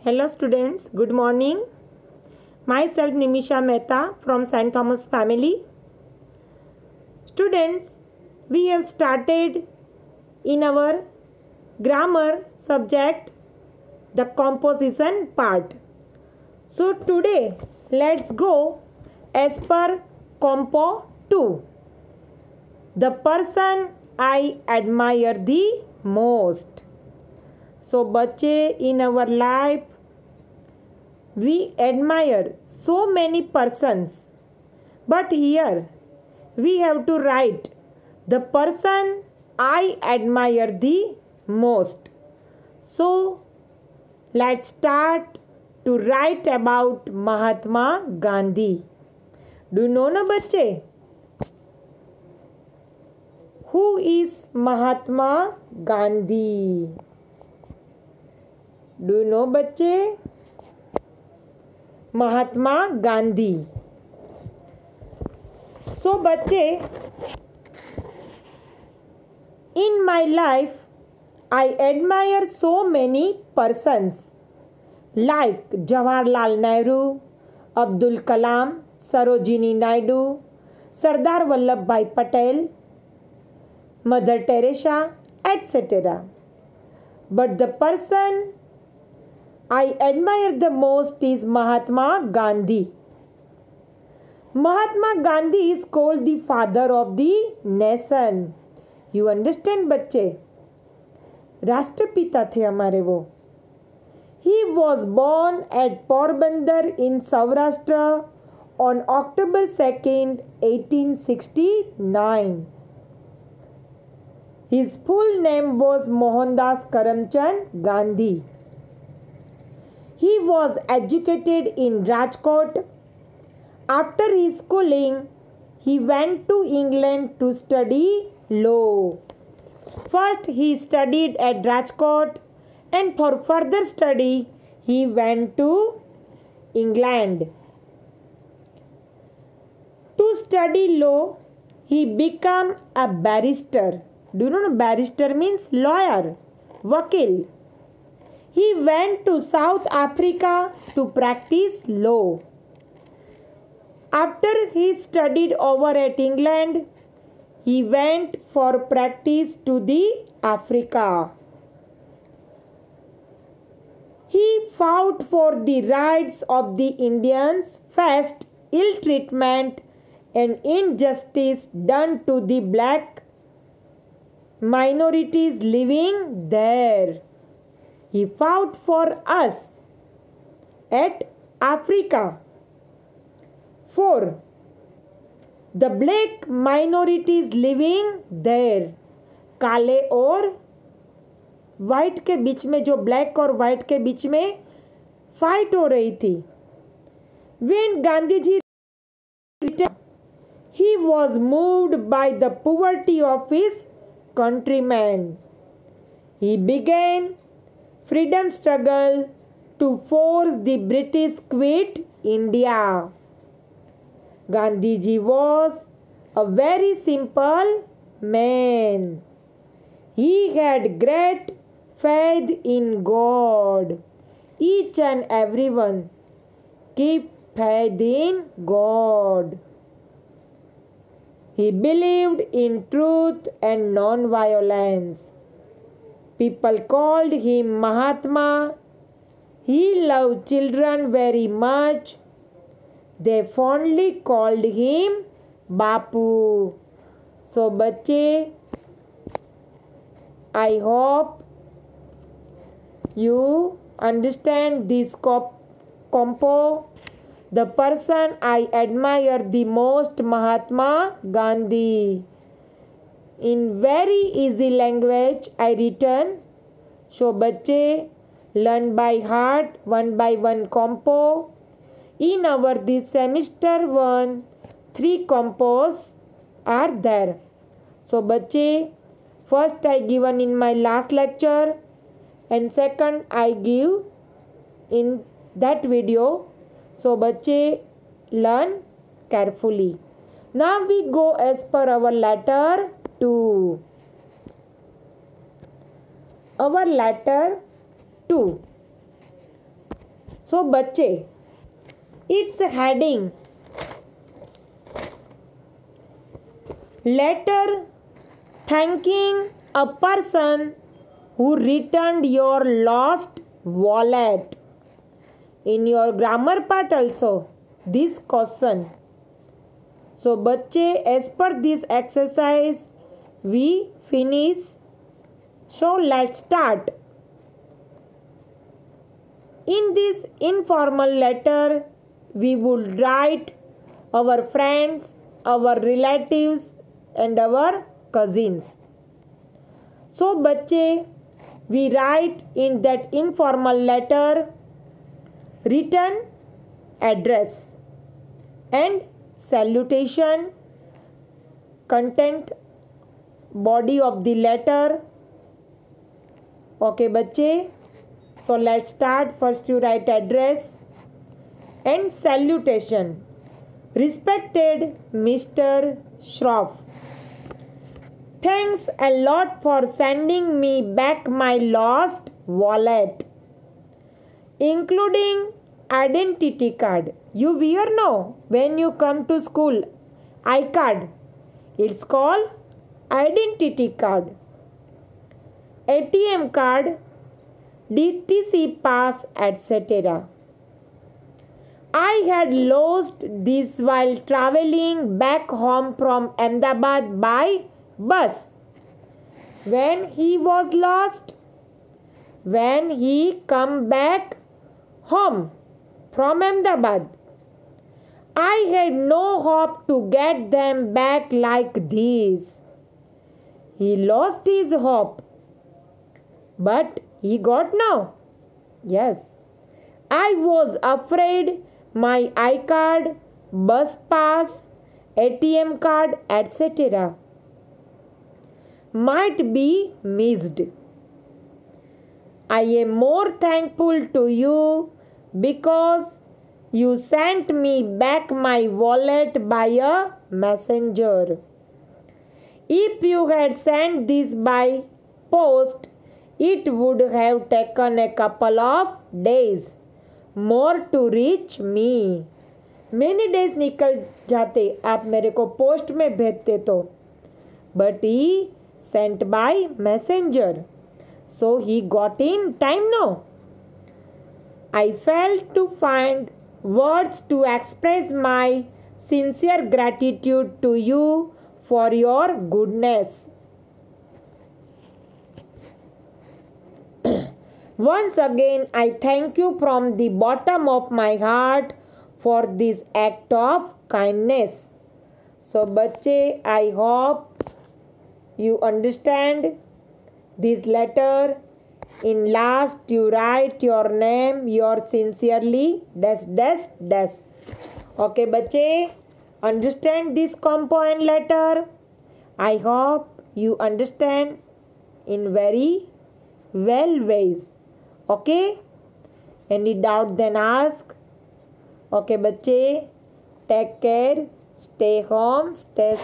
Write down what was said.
Hello students, good morning. Myself Nimisha Mehta from St. Thomas family. Students, we have started in our grammar subject the composition part. So today let's go as per Compo 2. The person I admire the most. So बच्चे, in our life we admire so many persons, but here we have to write the person I admire the most. So let's start to write about Mahatma Gandhi. Do you know na bacche? Who is Mahatma Gandhi? Do you know bacche? Mahatma Gandhi. So बच्चे, in my life I admire so many persons like Jawaharlal Nehru, Abdul Kalam, Sarojini Naidu, Sardar Vallabhbhai Patel, Mother Teresa, etc. But the person I admire the most is Mahatma Gandhi. Mahatma Gandhi is called the father of the nation. You understand बच्चे? राष्ट्रपिता थे हमारे वो. He was born at Porbandar in Saurashtra on October 2nd, 1869. His full name was Mohandas Karamchand Gandhi. He was educated in Rajkot. After his schooling, he went to England to study law. First, he studied at Rajkot, and for further study, he went to England. To study law, he became a barrister. Do you know barrister means lawyer, vakil. He went to South Africa to practice law. After he studied over at England, he went for practice to the Africa. He fought for the rights of the Indians, faced ill treatment and injustice done to the black minorities living there. He fought for us at Africa. For the black minorities living there. काले और white के बीच में, जो black और white के बीच में fight हो रही थी. When Gandhiji returned, he was moved by the poverty of his countrymen. He began freedom struggle to force the British quit India. Gandhiji was a very simple man. He had great faith in God. Each and everyone keep faith in God. He believed in truth and non-violence. People called him Mahatma. He loved children very much. They fondly called him Bapu. So बच्चे, I hope you understand this compo. The person I admire the most, Mahatma Gandhi. In very easy language I written. So बच्चे, learn by heart one by one compo. In our this semester 1, 3 compos are there. So बच्चे, first I given in my last lecture and second I give in that video. So बच्चे, learn carefully. Now we go as per our letter 2. Our letter 2. So बच्चे, it's heading letter thanking a person who returned your lost wallet. In your grammar part also, this question. So बच्चे, as per this exercise we finish. So let's start. In this informal letter we would write our friends, our relatives and our cousins. So बच्चे, we write in that informal letter written address and salutation, content, body of the letter. Okay बच्चे, so let's start. First you write address and salutation. Respected Mr. Shroff, thanks a lot for sending me back my lost wallet, including identity card. You wear now when you come to school iCard. It's called identity card. ATM card, DTC pass, etc. I had lost this while traveling back home from Ahmedabad by bus. When he was lost, when he come back home from Ahmedabad, I had no hope to get them back like this. He lost his hope, but he got now. Yes, I was afraid my iCard, bus pass, ATM card, etc. might be missed. I am more thankful to you because you sent me back my wallet by a messenger. If you had sent this by post, it would have taken a couple of days more to reach me. Many days निकल जाते आप मेरे को post में भेजते तो. But he sent by messenger, so he got in time now. I failed to find words to express my sincere gratitude to you for your goodness. Once again, I thank you from the bottom of my heart for this act of kindness. So, बच्चे, I hope you understand this letter. In last, you write your name, yours sincerely, dash, dash, dash. Okay, बच्चे, understand this compound letter. I hope you understand in very well ways. Okay? Any doubt then ask. Okay, बच्चे, take care, stay home, stay safe.